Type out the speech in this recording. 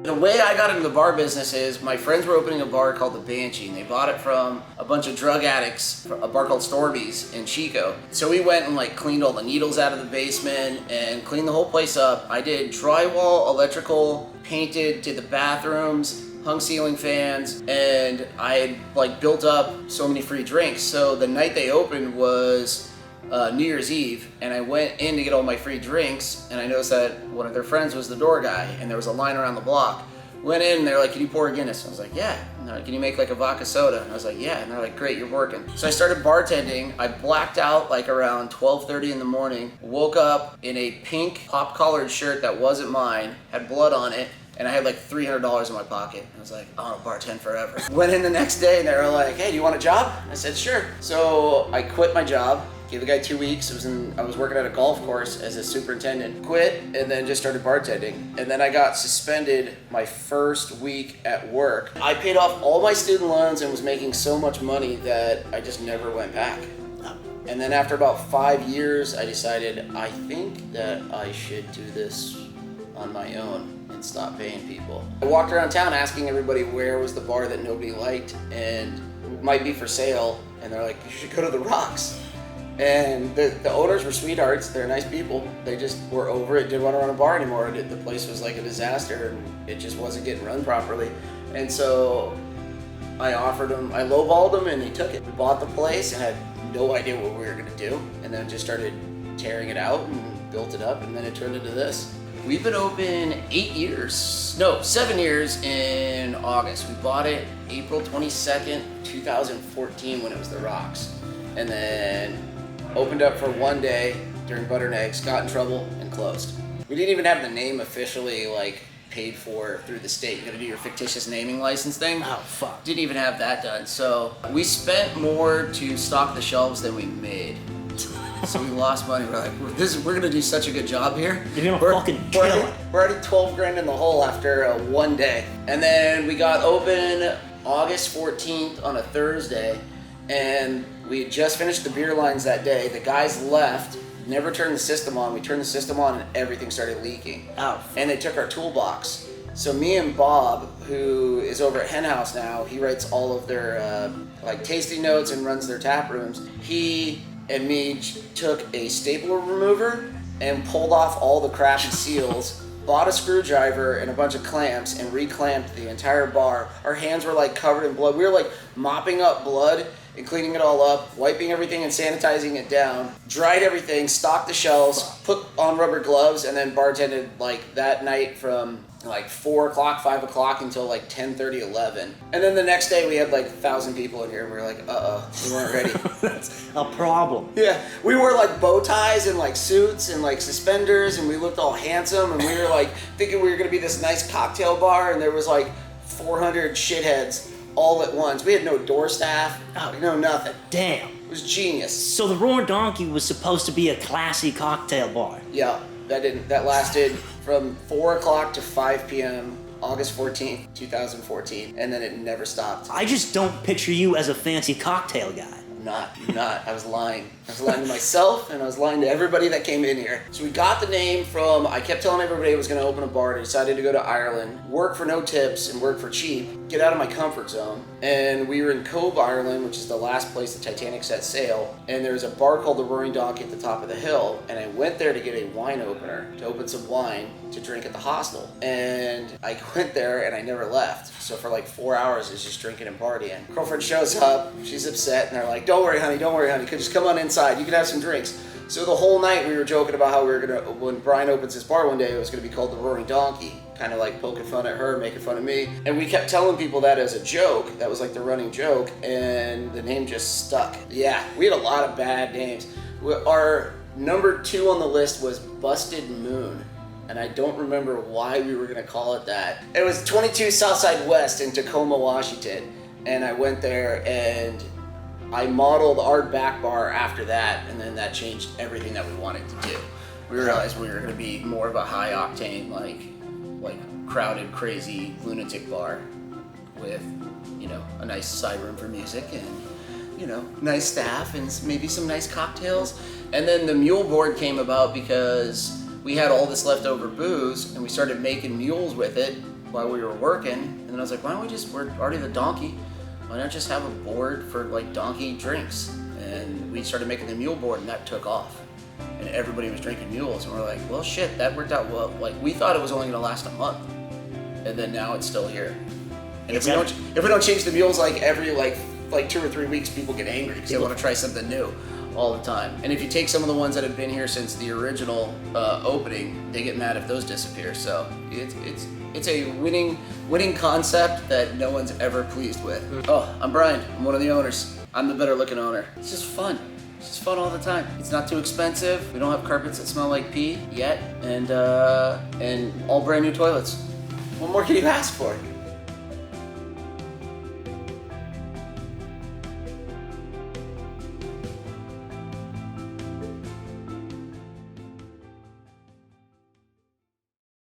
The way I got into the bar business is my friends were opening a bar called the Banshee, and they bought it from a bunch of drug addicts, a bar called Storby's in Chico. So we went and like cleaned all the needles out of the basement and cleaned the whole place up. I did drywall, electrical, painted, did the bathrooms, hung ceiling fans, and I had like built up so many free drinks. So the night they opened was New Year's Eve, and I went in to get all my free drinks, and I noticed that one of their friends was the door guy, and there was a line around the block. Went in, and they're like, "Can you pour a Guinness?" I was like, "Yeah." And they're like, "Can you make like a vodka soda?" And I was like, "Yeah." And they're like, "Great, you're working." So I started bartending. I blacked out like around 12:30 in the morning, woke up in a pink pop-collared shirt that wasn't mine, had blood on it, and I had like $300 in my pocket. I was like, I want to bartend forever. Went in the next day, and they were like, "Hey, do you want a job?" I said, "Sure." So I quit my job. Gave the guy 2 weeks. I was working at a golf course as a superintendent. Quit and then just started bartending. And then I got suspended my first week at work. I paid off all my student loans and was making so much money that I just never went back. And then after about 5 years, I decided I think that I should do this on my own and stop paying people. I walked around town asking everybody where was the bar that nobody liked and might be for sale. And they're like, "You should go to the Rocks." And the owners were sweethearts. They're nice people. They just were over it, didn't want to run a bar anymore. The place was like a disaster, and it just wasn't getting run properly. And so I offered them, I lowballed them, and they took it. We bought the place and had no idea what we were going to do, and then just started tearing it out and built it up, and then it turned into this. We've been open 7 years in August. We bought it April 22nd, 2014 when it was the Rocks. And then opened up for one day during Butter and Eggs, got in trouble, and closed. We didn't even have the name officially like paid for through the state. You gotta do your fictitious naming license thing. Oh, fuck. Didn't even have that done. So we spent more to stock the shelves than we made. So we lost money. We're like, we're gonna do such a good job here. You're gonna fucking kill it. We're already 12 grand in the hole after one day. And then we got open August 14th on a Thursday, and we had just finished the beer lines that day. The guys left, never turned the system on. We turned the system on and everything started leaking. Oh. And they took our toolbox. So me and Bob, who is over at Hen House now, he writes all of their like tasting notes and runs their tap rooms. He and me took a stapler remover and pulled off all the crappy seals, bought a screwdriver and a bunch of clamps and reclamped the entire bar. Our hands were like covered in blood. We were like mopping up blood and cleaning it all up, wiping everything and sanitizing it down, dried everything, stocked the shelves, put on rubber gloves, and then bartended like that night from like 4 o'clock, 5 o'clock until like 10:30, 11. And then the next day we had like 1,000 people in here and we were like, we weren't ready. That's a problem. Yeah, we wore like bow ties and like suits and like suspenders, and we looked all handsome, and we were like thinking we were gonna be this nice cocktail bar, and there was like 400 shitheads all at once. We had no door staff, no nothing. Damn. It was genius. So the Roaring Donkey was supposed to be a classy cocktail bar. Yeah, that lasted from 4 o'clock to 5 p.m. August 14th, 2014, and then it never stopped. I just don't picture you as a fancy cocktail guy. I'm not. I was lying. I was lying to myself, and I was lying to everybody that came in here. So we got the name from, I kept telling everybody I was gonna open a bar. I decided to go to Ireland, work for no tips and work for cheap, get out of my comfort zone. And we were in Cove, Ireland, which is the last place the Titanic set sail. And there was a bar called the Roaring Donkey at the top of the hill. And I went there to get a wine opener, to open some wine to drink at the hostel. And I went there and I never left. So for like 4 hours, I was just drinking and partying. Girlfriend shows up, she's upset, and they're like, don't worry, honey, just come on inside, you can have some drinks. So the whole night we were joking about how we were gonna, when Brian opens his bar one day, it was gonna be called the Roaring Donkey. Kind of like poking fun at her, making fun of me. And we kept telling people that as a joke. That was like the running joke, and the name just stuck. Yeah, we had a lot of bad names. Our number 2 on the list was Busted Moon. And I don't remember why we were gonna call it that. It was 22 Southside West in Tacoma, Washington. And I went there and I modeled our back bar after that, and then that changed everything that we wanted to do. We realized we were gonna be more of a high octane, like crowded, crazy, lunatic bar with, a nice side room for music and, nice staff and maybe some nice cocktails. And then the mule board came about because we had all this leftover booze and we started making mules with it, while we were working, and then I was like, why don't we're already the donkey, why not just have a board for like donkey drinks? And we started making the mule board, and that took off. And everybody was drinking mules, and we're like, well shit, that worked out well. Like, we thought it was only gonna last a month, and then now it's still here. And if we don't change the mules like every like 2 or 3 weeks, people get angry because they want to try something new all the time. And if you take some of the ones that have been here since the original opening, they get mad if those disappear. So it's a winning concept that no one's ever pleased with. Oh, I'm Brian. I'm one of the owners. I'm the better looking owner. It's just fun. It's just fun all the time. It's not too expensive. We don't have carpets that smell like pee yet, and all brand new toilets. What more can you ask for?